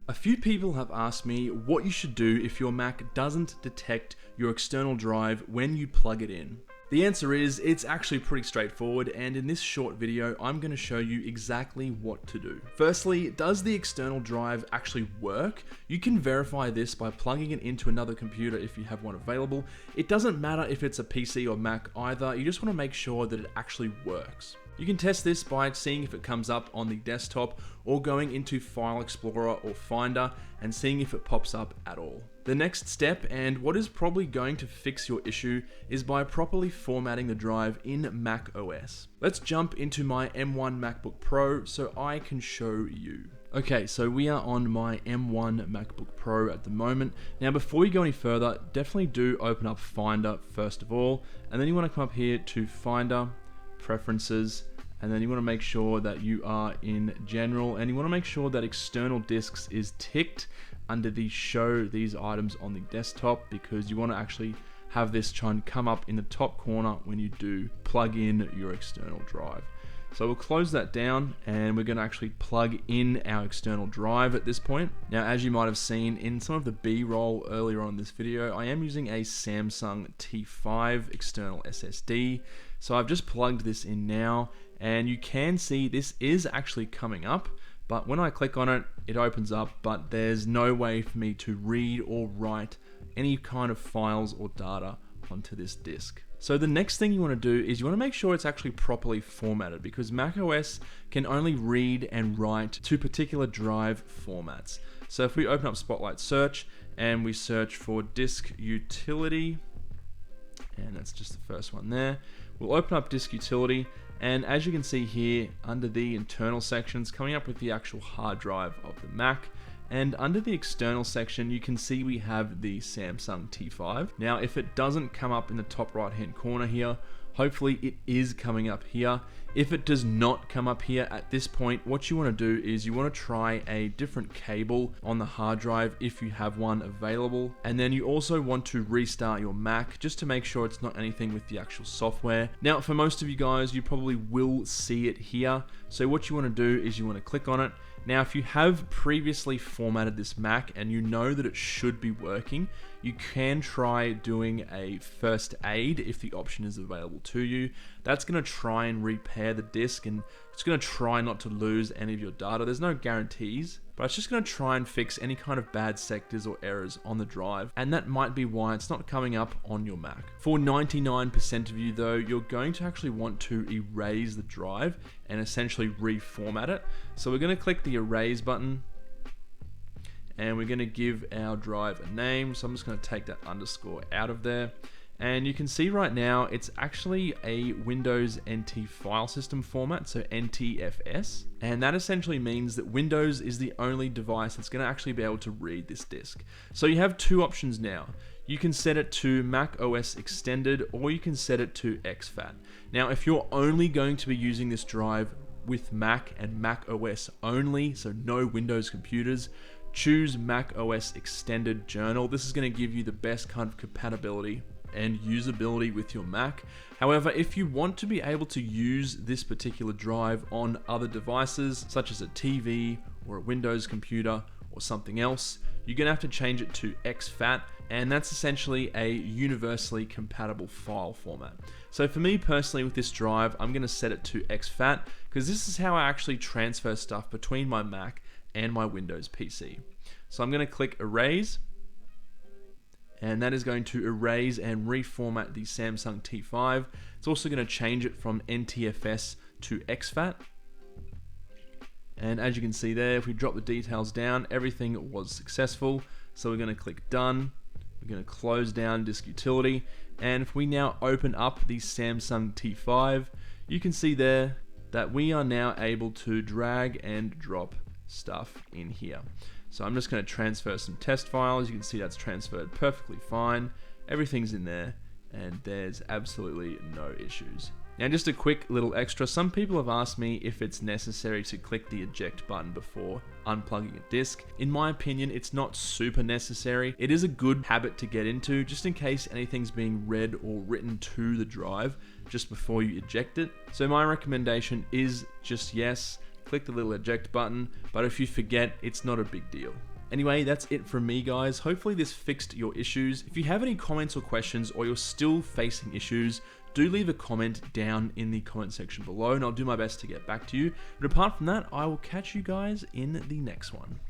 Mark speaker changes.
Speaker 1: A few people have asked me what you should do if your Mac doesn't detect your external drive when you plug it in. The answer is, it's actually pretty straightforward, and in this short video, I'm going to show you exactly what to do. Firstly, does the external drive actually work? You can verify this by plugging it into another computer if you have one available. It doesn't matter if it's a PC or Mac either, you just want to make sure that it actually works. You can test this by seeing if it comes up on the desktop or going into File Explorer or Finder and seeing if it pops up at all. The next step, and what is probably going to fix your issue, is by properly formatting the drive in macOS. Let's jump into my M1 MacBook Pro so I can show you. Okay, so we are on my M1 MacBook Pro at the moment. Now, before we go any further, definitely do open up Finder first of all, and then you want to come up here to Finder, Preferences, and then you want to make sure that you are in General, and you want to make sure that external disks is ticked under the show these items on the desktop, because you want to actually have this try and come up in the top corner when you do plug in your external drive. So we'll close that down, and we're going to actually plug in our external drive at this point. Now, as you might have seen in some of the B-roll earlier on in this video, I am using a Samsung T5 external SSD. So I've just plugged this in now, and you can see this is actually coming up, but when I click on it, it opens up, but there's no way for me to read or write any kind of files or data onto this disk. So the next thing you want to do is you want to make sure it's actually properly formatted, because macOS can only read and write to particular drive formats. So if we open up Spotlight Search and we search for disk utility, and that's just the first one there, we'll open up disk utility, and as you can see here under the internal sections, coming up with the actual hard drive of the Mac. And under the external section, you can see we have the Samsung T5. Now, if it doesn't come up in the top right hand corner here, hopefully it is coming up here. If it does not come up here at this point, what you want to do is you want to try a different cable on the hard drive if you have one available. And then you also want to restart your Mac just to make sure it's not anything with the actual software. Now, for most of you guys, you probably will see it here. So what you want to do is you want to click on it. Now, if you have previously formatted this Mac and you know that it should be working, you can try doing a first aid if the option is available to you. That's going to try and repair the disk, and it's going to try not to lose any of your data. There's no guarantees, but it's just going to try and fix any kind of bad sectors or errors on the drive, and that might be why it's not coming up on your Mac. For 99% of you though, you're going to actually want to erase the drive and essentially reformat it. So we're going to click the erase button, and we're going to give our drive a name. So I'm just going to take that underscore out of there. And you can see right now, it's actually a Windows NT file system format, so NTFS. And that essentially means that Windows is the only device that's going to actually be able to read this disk. So you have two options now. You can set it to macOS Extended, or you can set it to exFAT. Now, if you're only going to be using this drive with Mac and macOS only, so no Windows computers, choose macOS Extended Journal. This is going to give you the best kind of compatibility and usability with your Mac. However, if you want to be able to use this particular drive on other devices, such as a TV or a Windows computer or something else, you're going to have to change it to exFAT, and that's essentially a universally compatible file format. So for me personally with this drive, I'm going to set it to exFAT, because this is how I actually transfer stuff between my Mac and my Windows PC. So I'm going to click Erase, and that is going to erase and reformat the Samsung T5. It's also going to change it from NTFS to exFAT. And as you can see there, if we drop the details down, everything was successful. So we're going to click Done. We're going to close down Disk Utility. And if we now open up the Samsung T5, you can see there that we are now able to drag and drop stuff in here. So I'm just going to transfer some test files. You can see that's transferred perfectly fine. Everything's in there, and there's absolutely no issues. Now, just a quick little extra. Some people have asked me if it's necessary to click the eject button before unplugging a disk. In my opinion, it's not super necessary. It is a good habit to get into, just in case anything's being read or written to the drive just before you eject it. So my recommendation is just yes, click the little eject button, but if you forget, it's not a big deal. Anyway, that's it from me, guys. Hopefully this fixed your issues. If you have any comments or questions, or you're still facing issues, do leave a comment down in the comment section below and I'll do my best to get back to you. But apart from that, I will catch you guys in the next one.